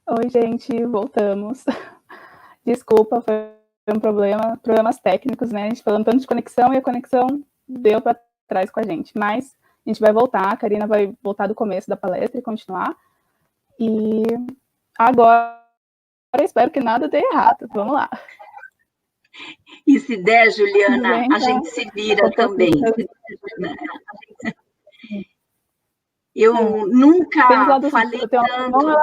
Oi, gente, voltamos. Desculpa, foi um problemas técnicos, né? A gente falando tanto de conexão e a conexão deu para trás com a gente. Mas a gente vai voltar, a Karina vai voltar do começo da palestra e continuar. E agora espero que nada dê errado. Vamos lá. E se der, Juliana, bem, a gente se vira também. Eu nunca falei tanto.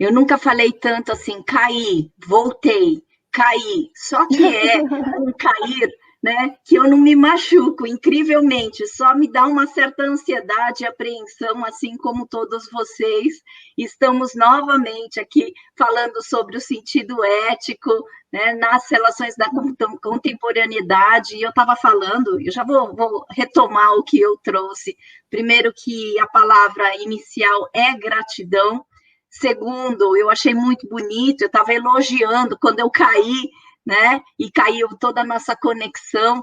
Eu nunca falei tanto assim, caí, voltei, caí. Só que é um cair, né, que eu não me machuco, incrivelmente, só me dá uma certa ansiedade e apreensão, assim como todos vocês. Estamos novamente aqui falando sobre o sentido ético, né, nas relações da contemporaneidade, e eu estava falando, eu já vou retomar o que eu trouxe. Primeiro que a palavra inicial é gratidão. Segundo, eu achei muito bonito, eu estava elogiando quando eu caí, né? E caiu toda a nossa conexão,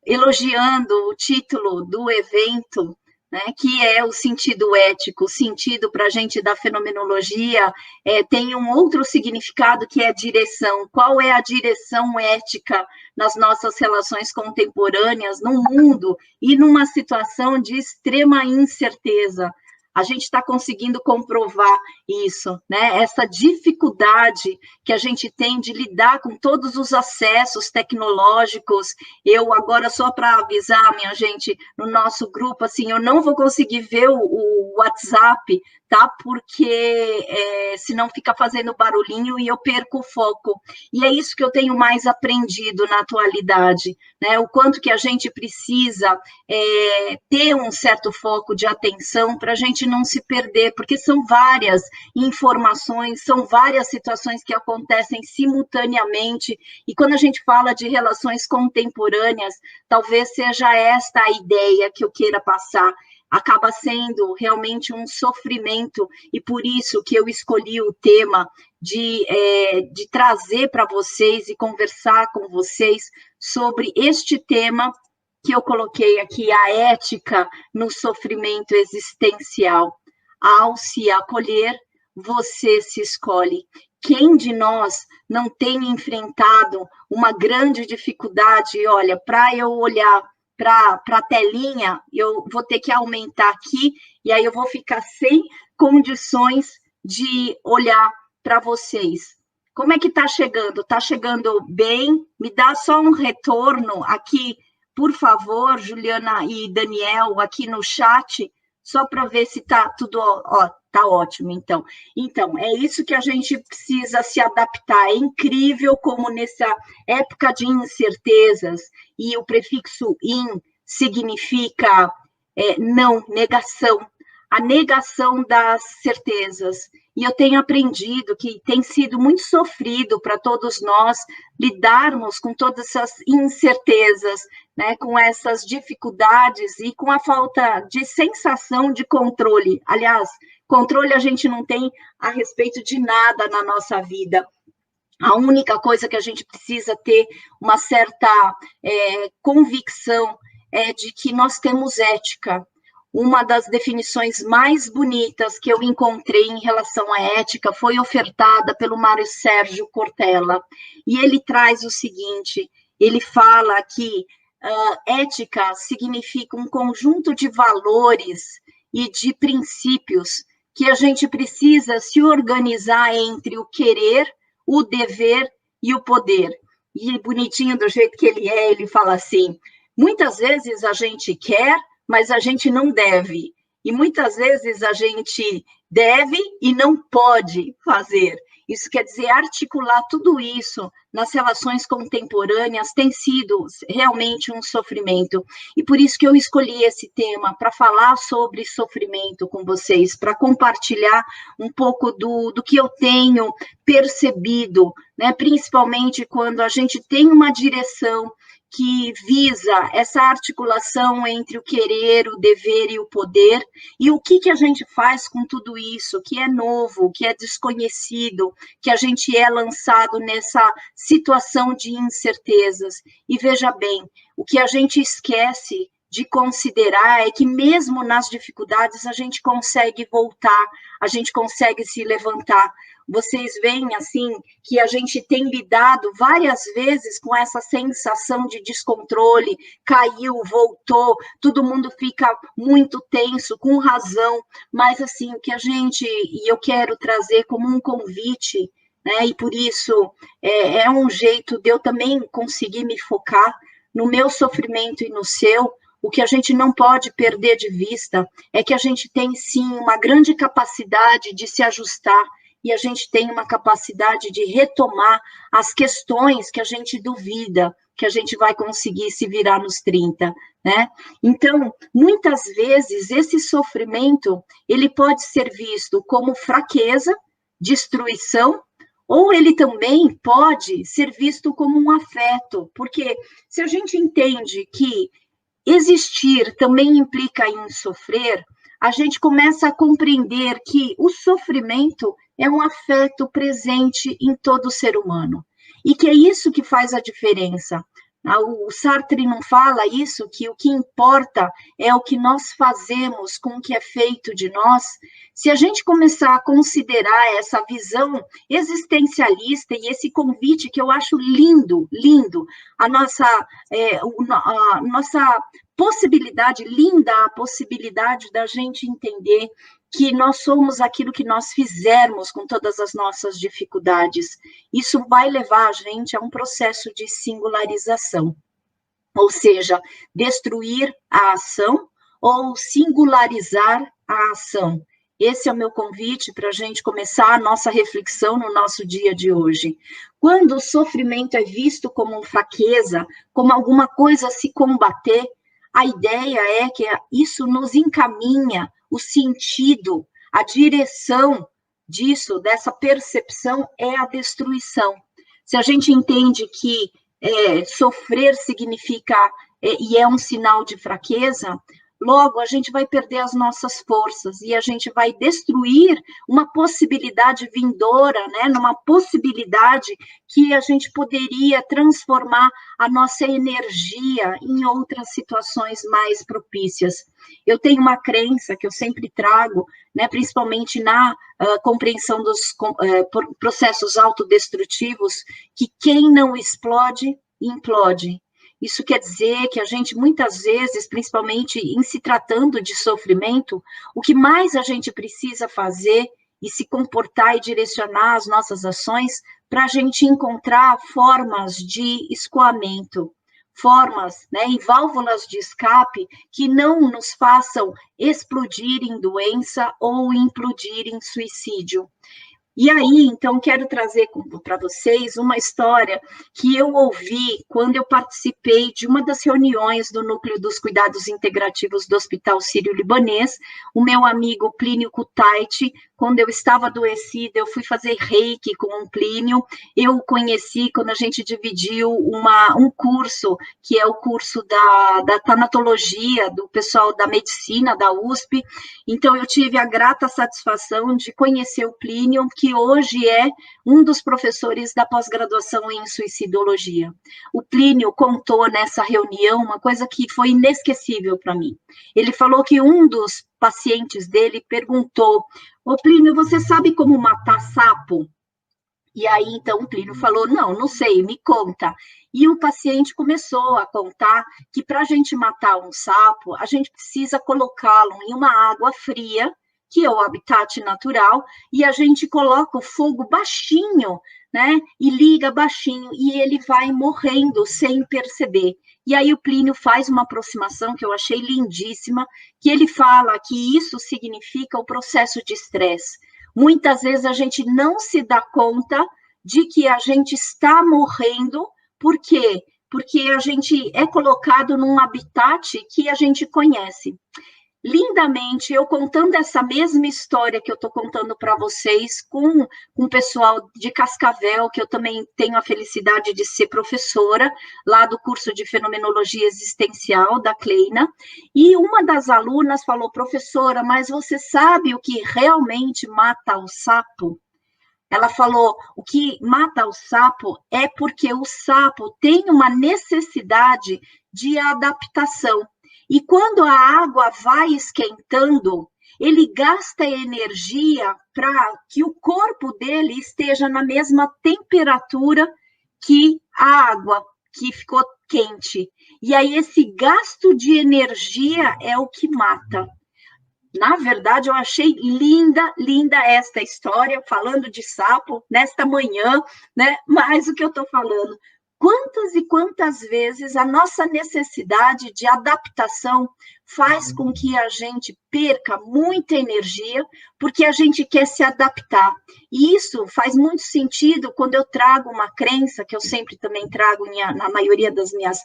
elogiando o título do evento, né, que é o sentido ético. O sentido para a gente da fenomenologia tem um outro significado que é direção. Qual é a direção ética nas nossas relações contemporâneas, no mundo e numa situação de extrema incerteza? A gente está conseguindo comprovar isso, né? Essa dificuldade que a gente tem de lidar com todos os acessos tecnológicos. Eu agora, só para avisar, minha gente, no nosso grupo, assim, eu não vou conseguir ver o WhatsApp, tá? Porque senão fica fazendo barulhinho e eu perco o foco. E é isso que eu tenho mais aprendido na atualidade, né? O quanto que a gente precisa ter um certo foco de atenção para a gente não se perder, porque são várias informações, são várias situações que acontecem simultaneamente, e quando a gente fala de relações contemporâneas, talvez seja esta a ideia que eu queira passar. Acaba sendo realmente um sofrimento, e por isso que eu escolhi o tema de trazer para vocês e conversar com vocês sobre este tema que eu coloquei aqui, a ética no sofrimento existencial. Ao se acolher, você se escolhe. Quem de nós não tem enfrentado uma grande dificuldade? Olha, para eu olhar para a telinha, eu vou ter que aumentar aqui, e aí eu vou ficar sem condições de olhar para vocês. Como é que está chegando? Está chegando bem? Me dá só um retorno aqui, por favor, Juliana e Daniel, aqui no chat, só para ver se está tudo, tá ótimo, então. Então, é isso que a gente precisa se adaptar. É incrível como nessa época de incertezas, e o prefixo in significa não, negação, a negação das certezas. E eu tenho aprendido que tem sido muito sofrido para todos nós lidarmos com todas essas incertezas, né, com essas dificuldades e com a falta de sensação de controle. Aliás, controle a gente não tem a respeito de nada na nossa vida. A única coisa que a gente precisa ter uma certa convicção é de que nós temos ética. Uma das definições mais bonitas que eu encontrei em relação à ética foi ofertada pelo Mário Sérgio Cortella. E ele traz o seguinte, ele fala que ética significa um conjunto de valores e de princípios que a gente precisa se organizar entre o querer, o dever e o poder. E bonitinho do jeito que ele fala assim, muitas vezes a gente quer, mas a gente não deve. E muitas vezes a gente deve e não pode fazer. Isso quer dizer, articular tudo isso nas relações contemporâneas tem sido realmente um sofrimento. E por isso que eu escolhi esse tema, para falar sobre sofrimento com vocês, para compartilhar um pouco do que eu tenho percebido, né? Principalmente quando a gente tem uma direção que visa essa articulação entre o querer, o dever e o poder, e o que a gente faz com tudo isso, que é novo, que é desconhecido, que a gente é lançado nessa situação de incertezas. E veja bem, o que a gente esquece de considerar é que mesmo nas dificuldades a gente consegue voltar, a gente consegue se levantar. Vocês veem, assim, que a gente tem lidado várias vezes com essa sensação de descontrole, caiu, voltou, todo mundo fica muito tenso, com razão, mas, assim, o que a gente, e eu quero trazer como um convite, né, e por isso é um jeito de eu também conseguir me focar no meu sofrimento e no seu. O que a gente não pode perder de vista é que a gente tem, sim, uma grande capacidade de se ajustar e a gente tem uma capacidade de retomar as questões que a gente duvida que a gente vai conseguir se virar nos 30, né? Então, muitas vezes, esse sofrimento, ele pode ser visto como fraqueza, destruição, ou ele também pode ser visto como um afeto, porque se a gente entende que existir também implica em sofrer, a gente começa a compreender que o sofrimento é um afeto presente em todo ser humano, e que é isso que faz a diferença. O Sartre não fala isso, que o que importa é o que nós fazemos com o que é feito de nós. Se a gente começar a considerar essa visão existencialista e esse convite que eu acho lindo, lindo, a nossa possibilidade, linda a possibilidade da gente entender que nós somos aquilo que nós fizermos com todas as nossas dificuldades. Isso vai levar a gente a um processo de singularização, ou seja, destruir a ação ou singularizar a ação. Esse é o meu convite para a gente começar a nossa reflexão no nosso dia de hoje. Quando o sofrimento é visto como fraqueza, como alguma coisa a se combater, a ideia é que isso nos encaminha o sentido, a direção disso, dessa percepção, é a destruição. Se a gente entende que sofrer significa e é um sinal de fraqueza, logo a gente vai perder as nossas forças e a gente vai destruir uma possibilidade vindoura, né, numa possibilidade que a gente poderia transformar a nossa energia em outras situações mais propícias. Eu tenho uma crença que eu sempre trago, né, principalmente na compreensão dos processos autodestrutivos, que quem não explode, implode. Isso quer dizer que a gente, muitas vezes, principalmente em se tratando de sofrimento, o que mais a gente precisa fazer e se comportar e direcionar as nossas ações para a gente encontrar formas de escoamento, formas, né, e válvulas de escape que não nos façam explodir em doença ou implodir em suicídio. E aí, então, quero trazer para vocês uma história que eu ouvi quando eu participei de uma das reuniões do Núcleo dos Cuidados Integrativos do Hospital Sírio-Libanês. O meu amigo Plínio Kutaiti, quando eu estava adoecida, eu fui fazer reiki com o Plínio. Eu o conheci quando a gente dividiu um curso, que é o curso da tanatologia, do pessoal da medicina, da USP. Então, eu tive a grata satisfação de conhecer o Plínio, que hoje é um dos professores da pós-graduação em suicidologia. O Plínio contou nessa reunião uma coisa que foi inesquecível para mim. Ele falou que um dos pacientes dele perguntou: "Ô Plínio, você sabe como matar sapo?" E aí, então, o Plínio falou: não sei, me conta. E o paciente começou a contar que para a gente matar um sapo, a gente precisa colocá-lo em uma água fria, que é o habitat natural, e a gente coloca o fogo baixinho, né? E liga baixinho, e ele vai morrendo sem perceber. E aí o Plínio faz uma aproximação que eu achei lindíssima, que ele fala que isso significa o processo de estresse. Muitas vezes a gente não se dá conta de que a gente está morrendo. Por quê? Porque a gente é colocado num habitat que a gente conhece. Lindamente, eu contando essa mesma história que eu estou contando para vocês com o pessoal de Cascavel, que eu também tenho a felicidade de ser professora lá do curso de Fenomenologia Existencial da Kleina, e uma das alunas falou: "Professora, mas você sabe o que realmente mata o sapo?" Ela falou: "O que mata o sapo é porque o sapo tem uma necessidade de adaptação. E quando a água vai esquentando, ele gasta energia para que o corpo dele esteja na mesma temperatura que a água, que ficou quente. E aí esse gasto de energia é o que mata. Na verdade, eu achei linda, linda esta história, falando de sapo, nesta manhã, né? Mas o que eu estou falando? Quantas e quantas vezes a nossa necessidade de adaptação faz com que a gente perca muita energia, porque a gente quer se adaptar. E isso faz muito sentido quando eu trago uma crença, que eu sempre também trago na maioria das minhas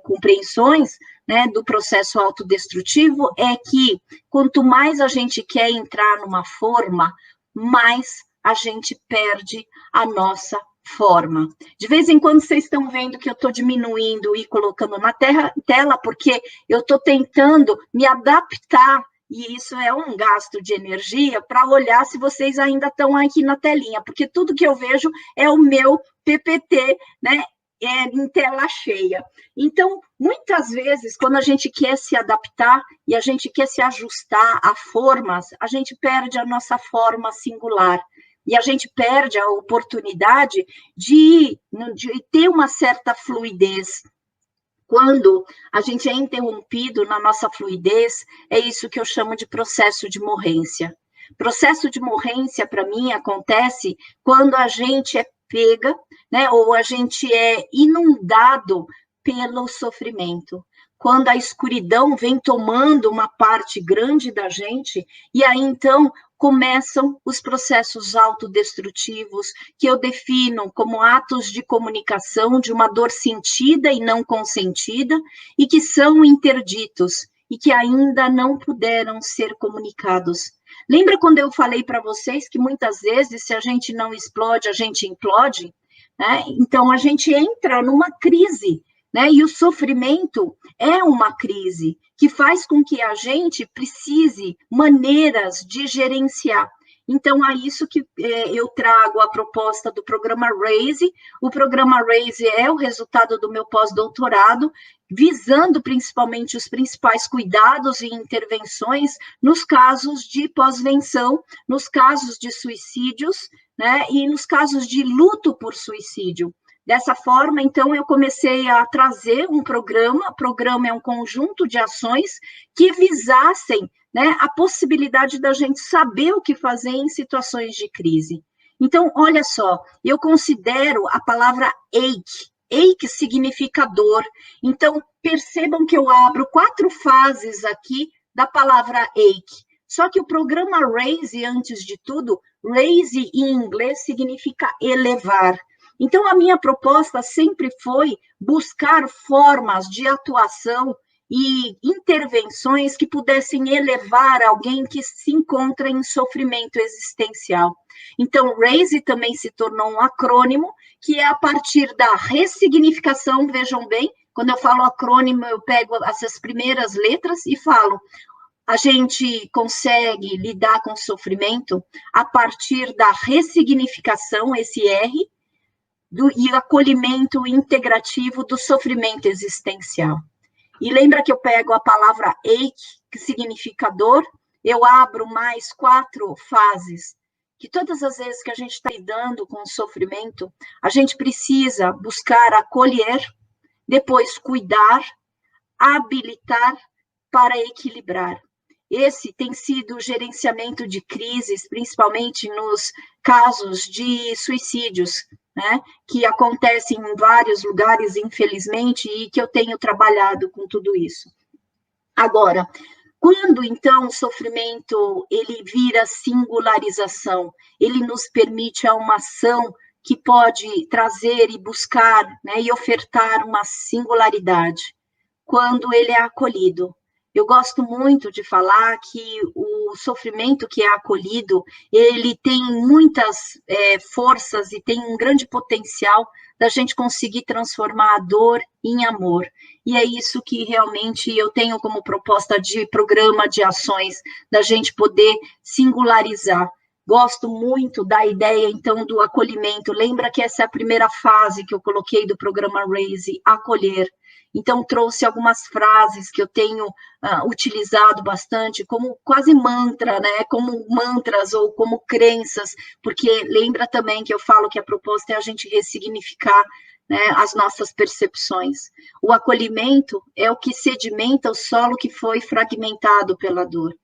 compreensões, né, do processo autodestrutivo, é que quanto mais a gente quer entrar numa forma, mais a gente perde a nossa forma. De vez em quando vocês estão vendo que eu estou diminuindo e colocando na tela, porque eu estou tentando me adaptar, e isso é um gasto de energia, para olhar se vocês ainda estão aqui na telinha, porque tudo que eu vejo é o meu PPT, né, em tela cheia. Então, muitas vezes, quando a gente quer se adaptar e a gente quer se ajustar a formas, a gente perde a nossa forma singular. E a gente perde a oportunidade de ter uma certa fluidez. Quando a gente é interrompido na nossa fluidez, é isso que eu chamo de processo de morrência. Processo de morrência, para mim, acontece quando a gente é pega, né, ou a gente é inundado pelo sofrimento. Quando a escuridão vem tomando uma parte grande da gente, e aí, então, começam os processos autodestrutivos, que eu defino como atos de comunicação de uma dor sentida e não consentida, e que são interditos, e que ainda não puderam ser comunicados. Lembra quando eu falei para vocês que muitas vezes, se a gente não explode, a gente implode? Né? Então, a gente entra numa crise, né? E o sofrimento é uma crise que faz com que a gente precise maneiras de gerenciar. Então, é isso que eu trago a proposta do programa RAISE. O programa RAISE é o resultado do meu pós-doutorado, visando principalmente os principais cuidados e intervenções nos casos de pós-venção, nos casos de suicídios, né, e nos casos de luto por suicídio. Dessa forma, então, eu comecei a trazer um programa. O programa é um conjunto de ações que visassem, né, a possibilidade da gente saber o que fazer em situações de crise. Então, olha só, eu considero a palavra ache significa dor. Então, percebam que eu abro 4 fases aqui da palavra ache. Só que o programa RAISE, antes de tudo, RAISE em inglês significa elevar. Então, a minha proposta sempre foi buscar formas de atuação e intervenções que pudessem elevar alguém que se encontra em sofrimento existencial. Então, RAISE também se tornou um acrônimo, que é a partir da ressignificação, vejam bem, quando eu falo acrônimo, eu pego essas primeiras letras e falo, a gente consegue lidar com o sofrimento a partir da ressignificação, esse R, e acolhimento integrativo do sofrimento existencial. E lembra que eu pego a palavra ache, que significa dor, eu abro mais 4 fases, que todas as vezes que a gente está lidando com o sofrimento, a gente precisa buscar acolher, depois cuidar, habilitar para equilibrar. Esse tem sido o gerenciamento de crises, principalmente nos casos de suicídios, né, que acontecem em vários lugares, infelizmente, e que eu tenho trabalhado com tudo isso. Agora, quando, então, o sofrimento ele vira singularização, ele nos permite a uma ação que pode trazer e buscar, né, e ofertar uma singularidade, quando ele é acolhido. Eu gosto muito de falar que o sofrimento que é acolhido, ele tem muitas forças e tem um grande potencial da gente conseguir transformar a dor em amor. E é isso que realmente eu tenho como proposta de programa de ações, da gente poder singularizar. Gosto muito da ideia, então, do acolhimento. Lembra que essa é a primeira fase que eu coloquei do programa RAISE, acolher. Então, trouxe algumas frases que eu tenho utilizado bastante, como quase mantra, né? Como mantras ou como crenças, porque lembra também que eu falo que a proposta é a gente ressignificar, né, as nossas percepções. O acolhimento é o que sedimenta o solo que foi fragmentado pela dor.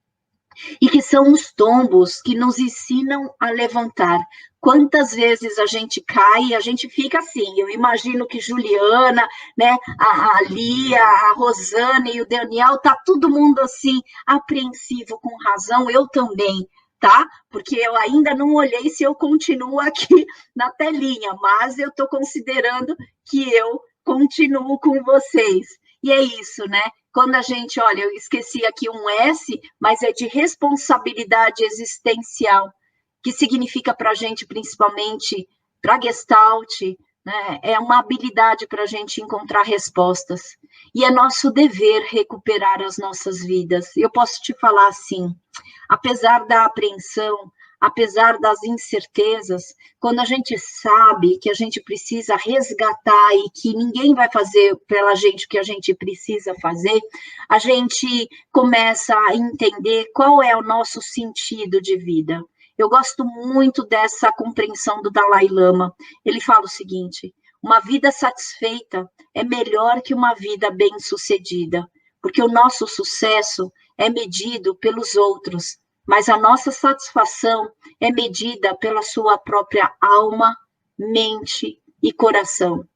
E que são os tombos que nos ensinam a levantar. Quantas vezes a gente cai e a gente fica assim? Eu imagino que Juliana, né, a Lia, a Rosane e o Daniel, tá todo mundo assim, apreensivo, com razão, eu também, tá? Porque eu ainda não olhei se eu continuo aqui na telinha, mas eu estou considerando que eu continuo com vocês. E é isso, né? Quando a gente, olha, eu esqueci aqui um S, mas é de responsabilidade existencial, que significa para a gente, principalmente, para Gestalt, né, é uma habilidade para a gente encontrar respostas. E é nosso dever recuperar as nossas vidas. Eu posso te falar assim, apesar da apreensão, apesar das incertezas, quando a gente sabe que a gente precisa resgatar e que ninguém vai fazer pela gente o que a gente precisa fazer, a gente começa a entender qual é o nosso sentido de vida. Eu gosto muito dessa compreensão do Dalai Lama. Ele fala o seguinte: uma vida satisfeita é melhor que uma vida bem-sucedida, porque o nosso sucesso é medido pelos outros, mas a nossa satisfação é medida pela sua própria alma, mente e coração.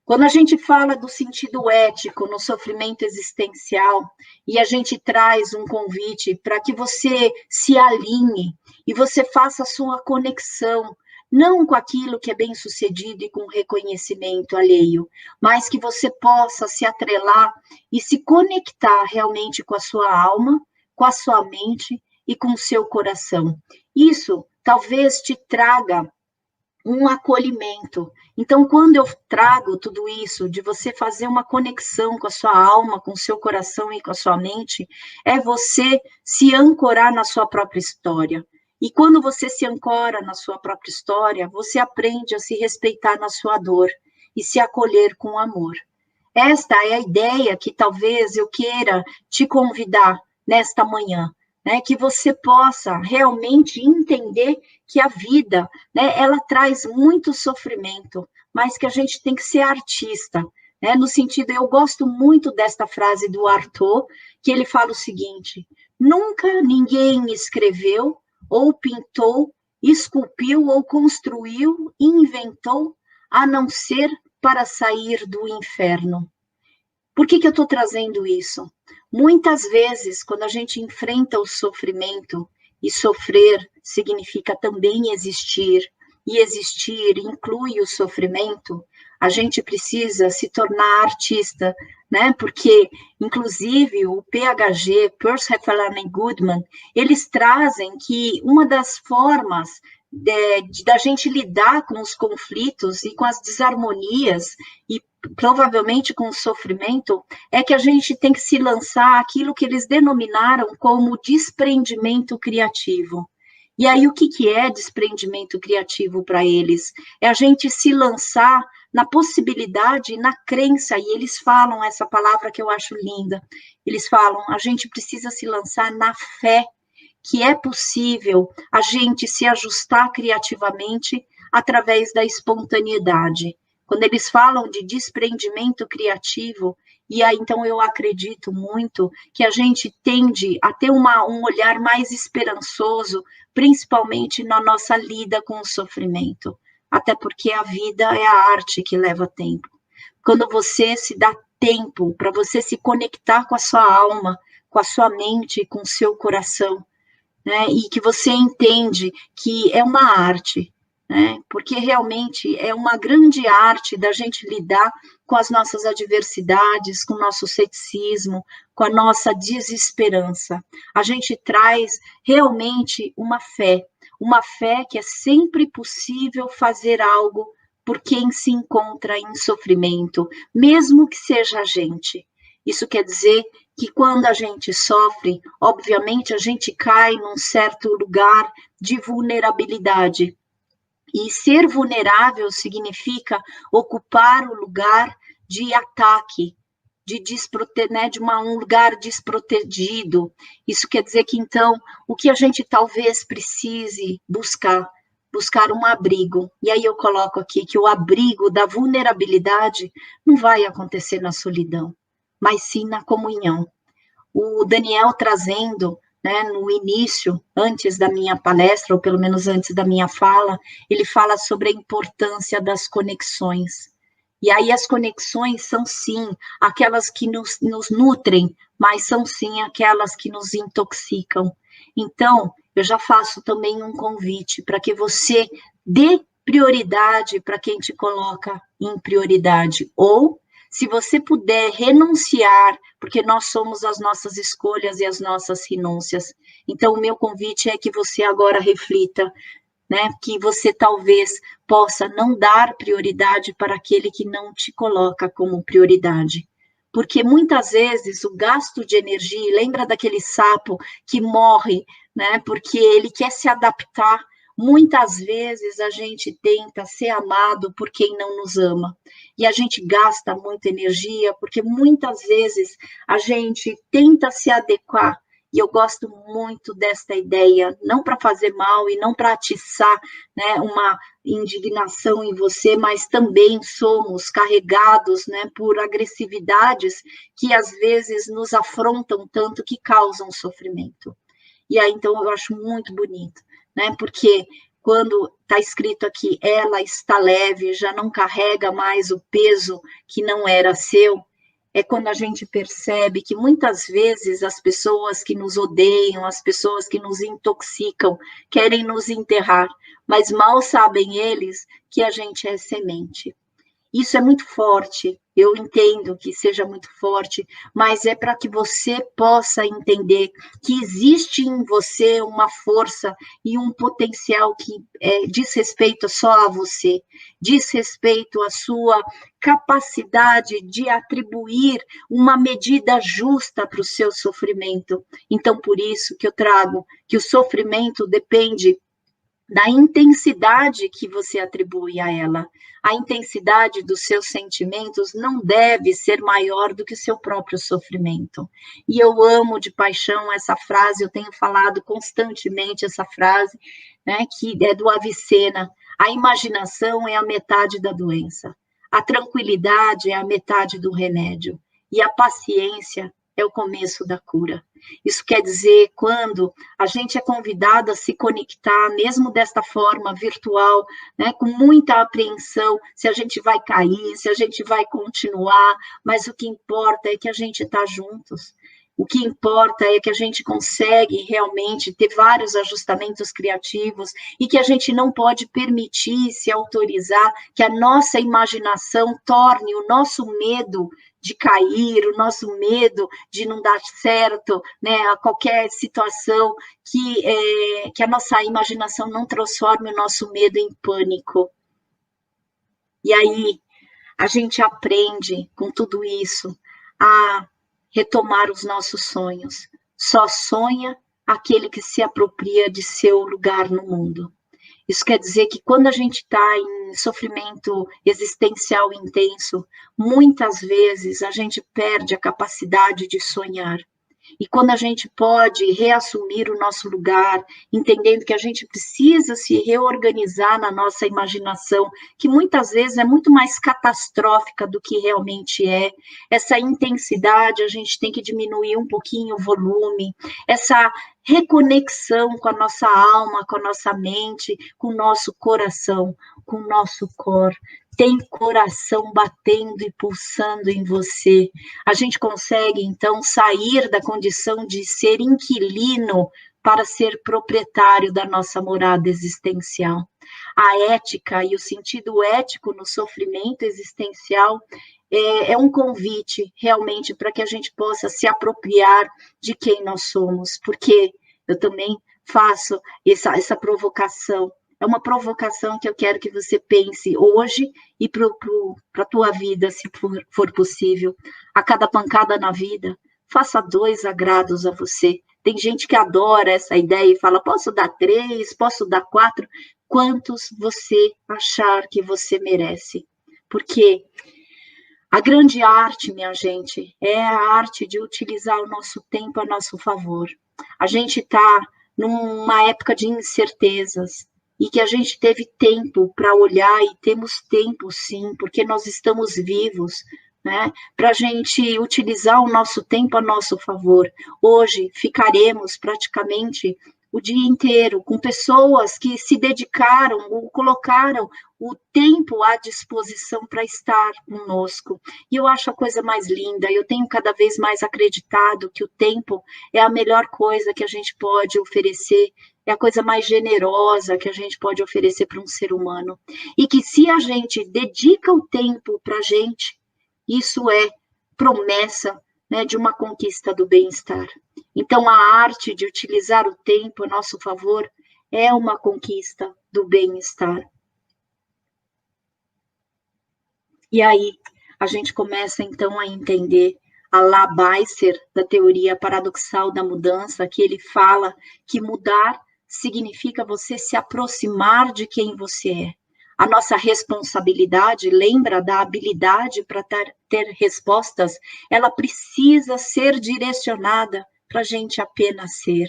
Quando a gente fala do sentido ético no sofrimento existencial, e a gente traz um convite para que você se alinhe e você faça a sua conexão, não com aquilo que é bem sucedido e com reconhecimento alheio, mas que você possa se atrelar e se conectar realmente com a sua alma, com a sua mente e com o seu coração. Isso talvez te traga um acolhimento. Então, quando eu trago tudo isso, de você fazer uma conexão com a sua alma, com o seu coração e com a sua mente, é você se ancorar na sua própria história. E quando você se ancora na sua própria história, você aprende a se respeitar na sua dor e se acolher com amor. Esta é a ideia que talvez eu queira te convidar nesta manhã, né, que você possa realmente entender que a vida, né, ela traz muito sofrimento, mas que a gente tem que ser artista, né, no sentido, eu gosto muito desta frase do Artaud, que ele fala o seguinte: nunca ninguém escreveu, ou pintou, esculpiu, ou construiu, inventou, a não ser para sair do inferno. Por que eu estou trazendo isso? Muitas vezes, quando a gente enfrenta o sofrimento, e sofrer significa também existir, e existir inclui o sofrimento, a gente precisa se tornar artista, né? Porque, inclusive, o PHG, Peirce, Heffernan e Goodman, eles trazem que uma das formas da gente lidar com os conflitos e com as desarmonias e provavelmente com o sofrimento, é que a gente tem que se lançar aquilo que eles denominaram como desprendimento criativo. E aí, o que é desprendimento criativo para eles? É a gente se lançar na possibilidade, na crença, e eles falam essa palavra que eu acho linda, eles falam, a gente precisa se lançar na fé, que é possível a gente se ajustar criativamente através da espontaneidade. Quando eles falam de desprendimento criativo, e aí então eu acredito muito que a gente tende a ter um olhar mais esperançoso, principalmente na nossa lida com o sofrimento, até porque a vida é a arte que leva tempo. Quando você se dá tempo para você se conectar com a sua alma, com a sua mente, com o seu coração, né, e que você entende que é uma arte, né, porque realmente é uma grande arte da gente lidar com as nossas adversidades, com o nosso ceticismo, com a nossa desesperança. A gente traz realmente uma fé que é sempre possível fazer algo por quem se encontra em sofrimento, mesmo que seja a gente. Isso quer dizer que quando a gente sofre, obviamente a gente cai num certo lugar de vulnerabilidade. E ser vulnerável significa ocupar o lugar de ataque, né, de um lugar desprotegido. Isso quer dizer que, então, o que a gente talvez precise buscar um abrigo. E aí eu coloco aqui que o abrigo da vulnerabilidade não vai acontecer na solidão, mas sim na comunhão. O Daniel trazendo, né, no início, antes da minha palestra, ou pelo menos antes da minha fala, ele fala sobre a importância das conexões. E aí as conexões são, sim, aquelas que nos nutrem, mas são, sim, aquelas que nos intoxicam. Então, eu já faço também um convite para que você dê prioridade para quem te coloca em prioridade, ou, se você puder renunciar, porque nós somos as nossas escolhas e as nossas renúncias. Então, o meu convite é que você agora reflita, né, que você talvez possa não dar prioridade para aquele que não te coloca como prioridade. Porque muitas vezes o gasto de energia, lembra daquele sapo que morre, né, porque ele quer se adaptar. Muitas vezes a gente tenta ser amado por quem não nos ama. E a gente gasta muita energia, porque muitas vezes a gente tenta se adequar. E eu gosto muito desta ideia, não para fazer mal e não para atiçar, né, uma indignação em você, mas também somos carregados, né, por agressividades que às vezes nos afrontam tanto que causam sofrimento. E aí, então, eu acho muito bonito, né, porque quando está escrito aqui, ela está leve, já não carrega mais o peso que não era seu, é quando a gente percebe que muitas vezes as pessoas que nos odeiam, as pessoas que nos intoxicam, querem nos enterrar, mas mal sabem eles que a gente é semente. Isso é muito forte, eu entendo que seja muito forte, mas é para que você possa entender que existe em você uma força e um potencial que diz respeito só a você, diz respeito à sua capacidade de atribuir uma medida justa para o seu sofrimento. Então, por isso que eu trago que o sofrimento depende da intensidade que você atribui a ela. A intensidade dos seus sentimentos não deve ser maior do que o seu próprio sofrimento. E eu amo de paixão essa frase, eu tenho falado constantemente essa frase, né, que é do Avicena: a imaginação é a metade da doença, a tranquilidade é a metade do remédio, e a paciência é o começo da cura. Isso quer dizer, quando a gente é convidado a se conectar, mesmo desta forma virtual, né, com muita apreensão, se a gente vai cair, se a gente vai continuar, mas o que importa é que a gente está juntos. O que importa é que a gente consegue realmente ter vários ajustamentos criativos e que a gente não pode permitir, se autorizar, que a nossa imaginação torne o nosso medo de cair, o nosso medo de não dar certo, né, a qualquer situação, que a nossa imaginação não transforme o nosso medo em pânico. E aí a gente aprende com tudo isso a retomar os nossos sonhos. Só sonha aquele que se apropria de seu lugar no mundo. Isso quer dizer que quando a gente está em sofrimento existencial intenso, muitas vezes a gente perde a capacidade de sonhar. E quando a gente pode reassumir o nosso lugar, entendendo que a gente precisa se reorganizar na nossa imaginação, que muitas vezes é muito mais catastrófica do que realmente é, essa intensidade, a gente tem que diminuir um pouquinho o volume, essa reconexão com a nossa alma, com a nossa mente, com o nosso coração, com o nosso cor. Tem coração batendo e pulsando em você. A gente consegue, então, sair da condição de ser inquilino para ser proprietário da nossa morada existencial. A ética e o sentido ético no sofrimento existencial é um convite, realmente, para que a gente possa se apropriar de quem nós somos, porque eu também faço essa provocação. É uma provocação que eu quero que você pense hoje e para a tua vida, se for possível. A cada pancada na vida, faça 2 agrados a você. Tem gente que adora essa ideia e fala, posso dar 3, posso dar 4, quantos você achar que você merece. Porque A grande arte, minha gente, é a arte de utilizar o nosso tempo a nosso favor. A gente está numa época de incertezas e que a gente teve tempo para olhar, e temos tempo sim, porque nós estamos vivos, né, para a gente utilizar o nosso tempo a nosso favor. Hoje ficaremos praticamente o dia inteiro com pessoas que se dedicaram ou colocaram o tempo à disposição para estar conosco. E eu acho a coisa mais linda, eu tenho cada vez mais acreditado que o tempo é a melhor coisa que a gente pode oferecer, é a coisa mais generosa que a gente pode oferecer para um ser humano. E que se a gente dedica o tempo para a gente, isso é promessa, né, de uma conquista do bem-estar. Então, a arte de utilizar o tempo a nosso favor é uma conquista do bem-estar. E aí, a gente começa, então, a entender a Labaiser, da teoria paradoxal da mudança, que ele fala que mudar significa você se aproximar de quem você é. A nossa responsabilidade, lembra da habilidade para ter respostas, ela precisa ser direcionada para a gente apenas ser.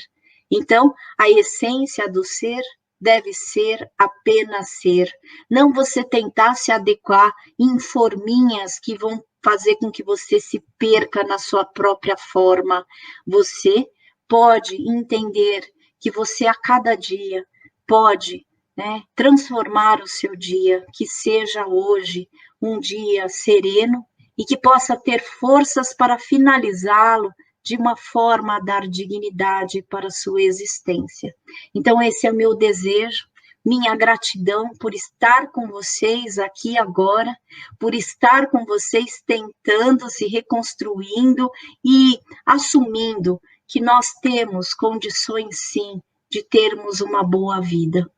Então, a essência do ser deve ser apenas ser. Não você tentar se adequar em forminhas que vão fazer com que você se perca na sua própria forma. Você pode entender que você a cada dia pode, né, transformar o seu dia, que seja hoje um dia sereno e que possa ter forças para finalizá-lo de uma forma a dar dignidade para a sua existência. Então, esse é o meu desejo, minha gratidão por estar com vocês aqui agora, por estar com vocês tentando, se reconstruindo e assumindo que nós temos condições, sim, de termos uma boa vida.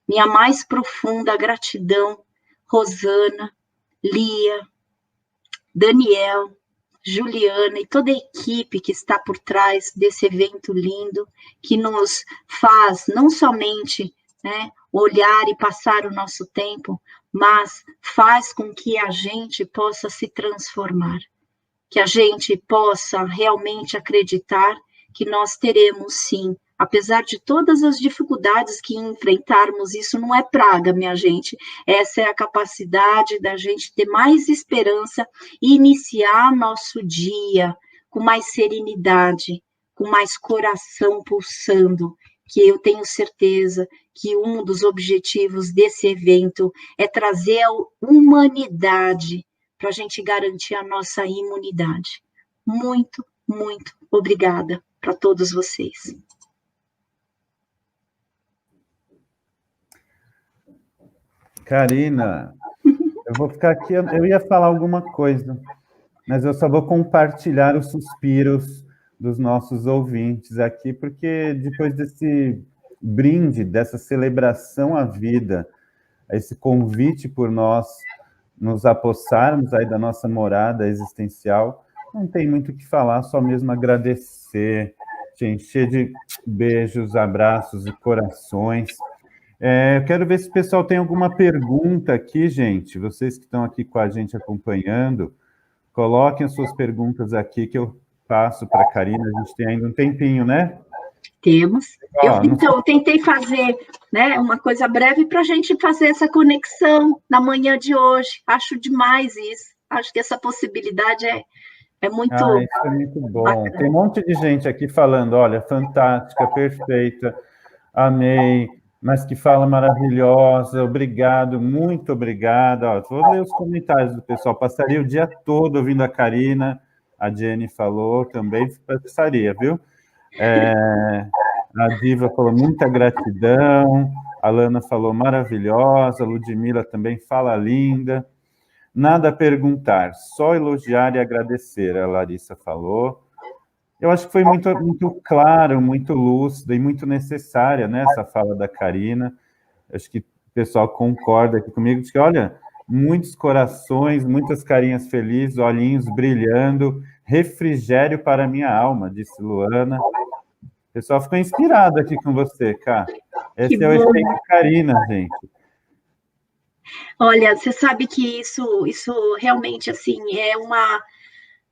Minha mais profunda gratidão, Rosana, Lia, Daniel, Juliana e toda a equipe que está por trás desse evento lindo, que nos faz não somente, né, olhar e passar o nosso tempo, mas faz com que a gente possa se transformar, que a gente possa realmente acreditar que nós teremos, sim, apesar de todas as dificuldades que enfrentarmos, isso não é praga, minha gente. Essa é a capacidade da gente ter mais esperança e iniciar nosso dia com mais serenidade, com mais coração pulsando, que eu tenho certeza que um dos objetivos desse evento é trazer a humanidade para a gente garantir a nossa imunidade. Muito, muito obrigada para todos vocês. Karina, eu vou ficar aqui, eu ia falar alguma coisa, mas eu só vou compartilhar os suspiros dos nossos ouvintes aqui, porque depois desse brinde, dessa celebração à vida, esse convite por nós nos apossarmos aí da nossa morada existencial, não tem muito o que falar, só mesmo agradecer, te encher de beijos, abraços e corações. Eu quero ver se o pessoal tem alguma pergunta aqui, gente. Vocês que estão aqui com a gente acompanhando, coloquem as suas perguntas aqui que eu passo para a Karina. A gente tem ainda um tempinho, né? Temos. Eu tentei fazer, né, uma coisa breve para a gente fazer essa conexão na manhã de hoje. Acho demais isso. Acho que essa possibilidade é muito... isso é muito bom. Bacana. Tem um monte de gente aqui falando, olha, fantástica, perfeita, amei, mas que fala maravilhosa, obrigado, muito obrigada. Ó, vou ler os comentários do pessoal. Passaria o dia todo ouvindo a Karina, a Jenny falou também, passaria, viu? A Diva falou muita gratidão, a Lana falou maravilhosa, a Ludmila também fala linda. Nada a perguntar, só elogiar e agradecer, a Larissa falou. Eu acho que foi muito, muito claro, muito lúcido e muito necessária, né, essa fala da Karina. Acho que o pessoal concorda aqui comigo, de que, olha, muitos corações, muitas carinhas felizes, olhinhos brilhando, refrigério para a minha alma, disse Luana. O pessoal ficou inspirado aqui com você, Cá. Esse é o efeito Karina, gente. Olha, você sabe que isso realmente, assim, é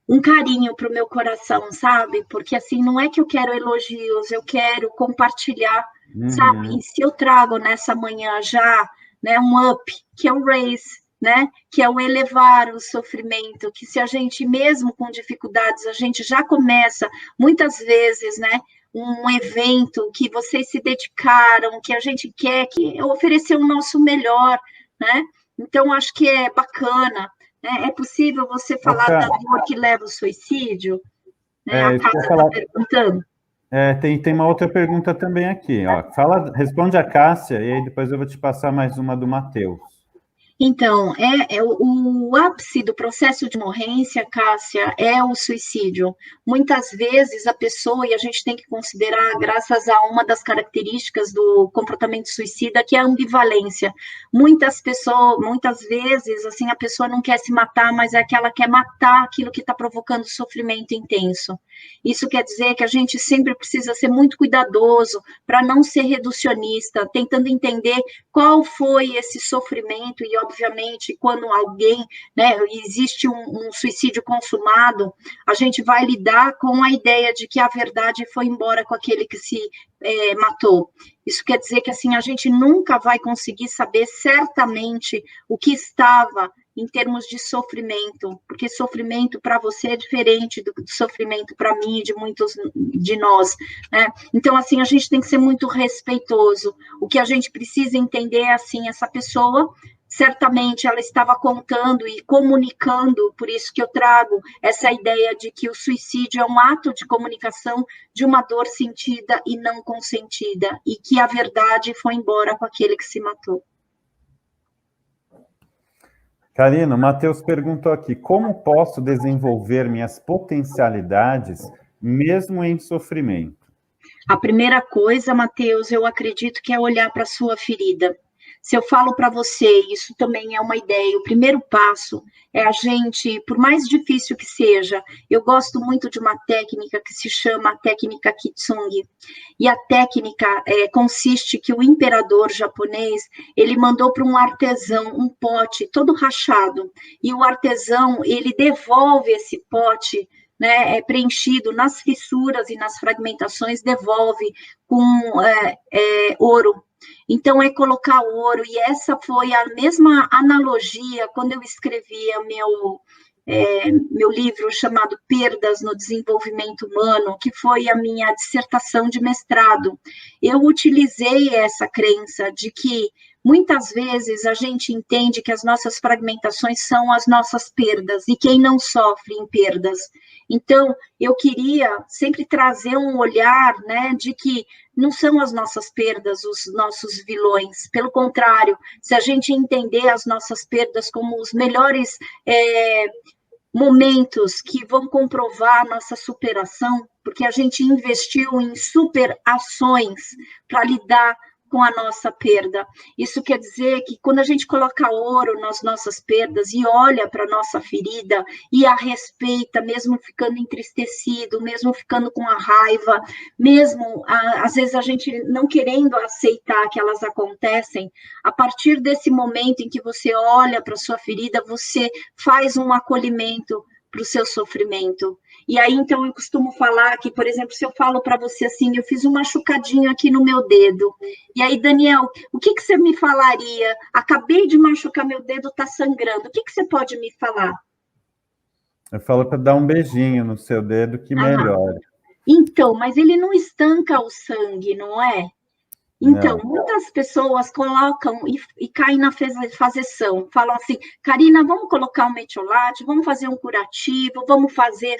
um carinho para o meu coração, sabe? Porque, assim, não é que eu quero elogios, eu quero compartilhar, sabe? E se eu trago nessa manhã já, né, um up, que é o raise, né? Que é o elevar o sofrimento, que se a gente, mesmo com dificuldades, a gente já começa, muitas vezes, né? Um evento que vocês se dedicaram, que a gente quer que oferecer o nosso melhor, né? Então, acho que é bacana, né? É possível você falar da dor que leva ao suicídio? Né? A Cássia está perguntando. Tem uma outra pergunta também aqui. Ó. Responde a Cássia, e aí depois eu vou te passar mais uma do Matheus. Então, o ápice do processo de morrência, Cássia, é o suicídio. Muitas vezes a pessoa, e a gente tem que considerar, graças a uma das características do comportamento suicida, que é a ambivalência. Muitas vezes, assim, a pessoa não quer se matar, mas é que ela quer matar aquilo que está provocando sofrimento intenso. Isso quer dizer que a gente sempre precisa ser muito cuidadoso para não ser reducionista, tentando entender qual foi esse sofrimento e, obviamente, quando alguém, né, existe um suicídio consumado, a gente vai lidar com a ideia de que a verdade foi embora com aquele que se matou. Isso quer dizer que, assim, a gente nunca vai conseguir saber certamente o que estava em termos de sofrimento, porque sofrimento para você é diferente do sofrimento para mim e de muitos de nós, né? Então, assim, a gente tem que ser muito respeitoso. O que a gente precisa entender é, assim, essa pessoa, certamente ela estava contando e comunicando, por isso que eu trago essa ideia de que o suicídio é um ato de comunicação de uma dor sentida e não consentida, e que a verdade foi embora com aquele que se matou. Karina, o Matheus perguntou aqui, como posso desenvolver minhas potencialidades mesmo em sofrimento? A primeira coisa, Matheus, eu acredito que é olhar para a sua ferida. Se eu falo para você, isso também é uma ideia, o primeiro passo é a gente, por mais difícil que seja, eu gosto muito de uma técnica que se chama a técnica Kitsung, e a técnica consiste que o imperador japonês, ele mandou para um artesão um pote todo rachado, e o artesão, ele devolve esse pote, né, preenchido nas fissuras e nas fragmentações, devolve com ouro. Então, é colocar ouro, e essa foi a mesma analogia quando eu escrevia meu livro chamado Perdas no Desenvolvimento Humano, que foi a minha dissertação de mestrado. Eu utilizei essa crença de que muitas vezes a gente entende que as nossas fragmentações são as nossas perdas, e quem não sofre em perdas. Então, eu queria sempre trazer um olhar, né, de que não são as nossas perdas os nossos vilões, pelo contrário, se a gente entender as nossas perdas como os melhores momentos que vão comprovar a nossa superação, porque a gente investiu em superações para lidar com a nossa perda. Isso quer dizer que quando a gente coloca ouro nas nossas perdas e olha para a nossa ferida e a respeita, mesmo ficando entristecido, mesmo ficando com a raiva, mesmo às vezes a gente não querendo aceitar que elas acontecem, a partir desse momento em que você olha para a sua ferida, você faz um acolhimento para o seu sofrimento. E aí, então, eu costumo falar que, por exemplo, se eu falo para você assim, eu fiz um machucadinho aqui no meu dedo, e aí, Daniel, o que você me falaria? Acabei de machucar meu dedo, está sangrando, o que você pode me falar? Eu falo para dar um beijinho no seu dedo que melhora. Então, mas ele não estanca o sangue, não é? Então, muitas pessoas colocam e caem na fazeção, falam assim, Karina, vamos colocar um metiolate, vamos fazer um curativo, vamos fazer.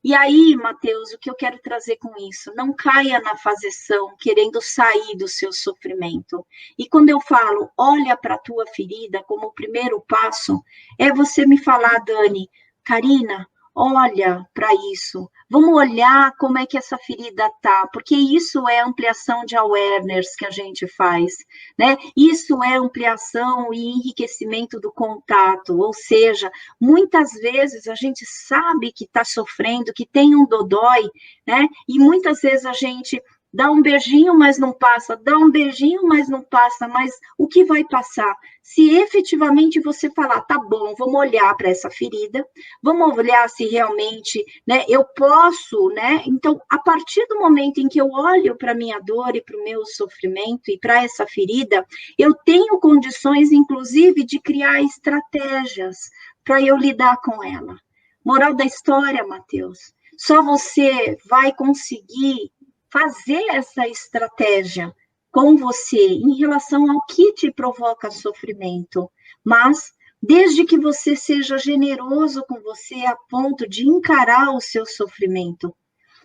E aí, Matheus, o que eu quero trazer com isso? Não caia na fazeção, querendo sair do seu sofrimento. E quando eu falo, olha para a tua ferida, como o primeiro passo, é você me falar, Dani, Karina, olha para isso, vamos olhar como é que essa ferida tá, porque isso é ampliação de awareness que a gente faz, né? Isso é ampliação e enriquecimento do contato, ou seja, muitas vezes a gente sabe que está sofrendo, que tem um dodói, né? E muitas vezes a gente Dá um beijinho, mas não passa, dá um beijinho, mas não passa, mas o que vai passar? Se efetivamente você falar, tá bom, vamos olhar para essa ferida, vamos olhar se realmente, né, eu posso, né? Então, a partir do momento em que eu olho para a minha dor e para o meu sofrimento e para essa ferida, eu tenho condições, inclusive, de criar estratégias para eu lidar com ela. Moral da história, Matheus, só você vai conseguir fazer essa estratégia com você em relação ao que te provoca sofrimento, mas desde que você seja generoso com você a ponto de encarar o seu sofrimento.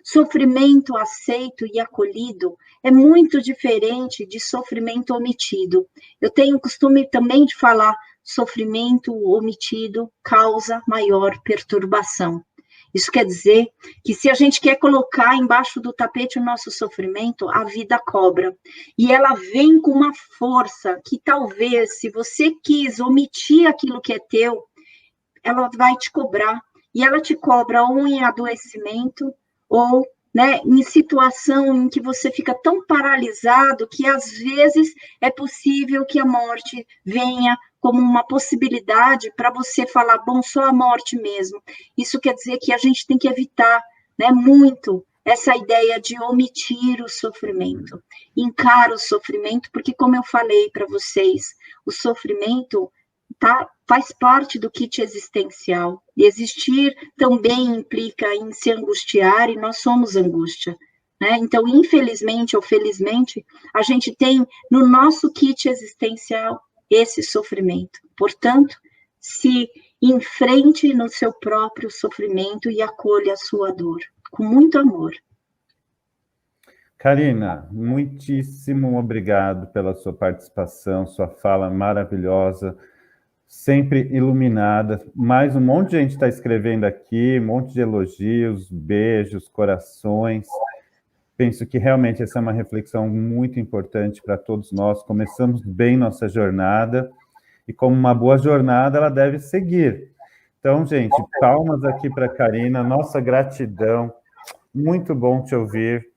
Sofrimento aceito e acolhido é muito diferente de sofrimento omitido. Eu tenho o costume também de falar, sofrimento omitido causa maior perturbação. Isso quer dizer que se a gente quer colocar embaixo do tapete o nosso sofrimento, a vida cobra. E ela vem com uma força que talvez, se você quis omitir aquilo que é teu, ela vai te cobrar. E ela te cobra ou em adoecimento, ou, né, em situação em que você fica tão paralisado que às vezes é possível que a morte venha como uma possibilidade para você falar, bom, só a morte mesmo. Isso quer dizer que a gente tem que evitar, né, muito essa ideia de omitir o sofrimento. Encara o sofrimento, porque como eu falei para vocês, o sofrimento faz parte do kit existencial. E existir também implica em se angustiar, e nós somos angústia. Né? Então, infelizmente ou felizmente, a gente tem no nosso kit existencial esse sofrimento. Portanto, se enfrente no seu próprio sofrimento e acolha a sua dor, com muito amor. Karina, muitíssimo obrigado pela sua participação, sua fala maravilhosa, sempre iluminada. Mais um monte de gente está escrevendo aqui, um monte de elogios, beijos, corações. Penso que realmente essa é uma reflexão muito importante para todos nós. Começamos bem nossa jornada e, como uma boa jornada, ela deve seguir. Então, gente, palmas aqui para a Karina, nossa gratidão. Muito bom te ouvir.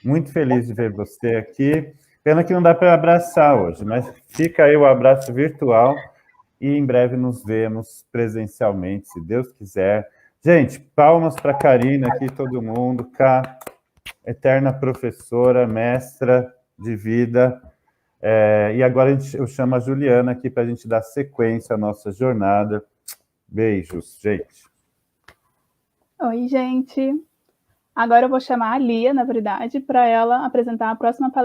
Muito feliz de ver você aqui. Pena que não dá para abraçar hoje, mas fica aí o abraço virtual e em breve nos vemos presencialmente, se Deus quiser. Gente, palmas para a Karina aqui, todo mundo. Cá, eterna professora, mestra de vida. E agora eu chamo a Juliana aqui para a gente dar sequência à nossa jornada. Beijos, gente. Oi, gente. Agora eu vou chamar a Lia, na verdade, para ela apresentar a próxima palestra.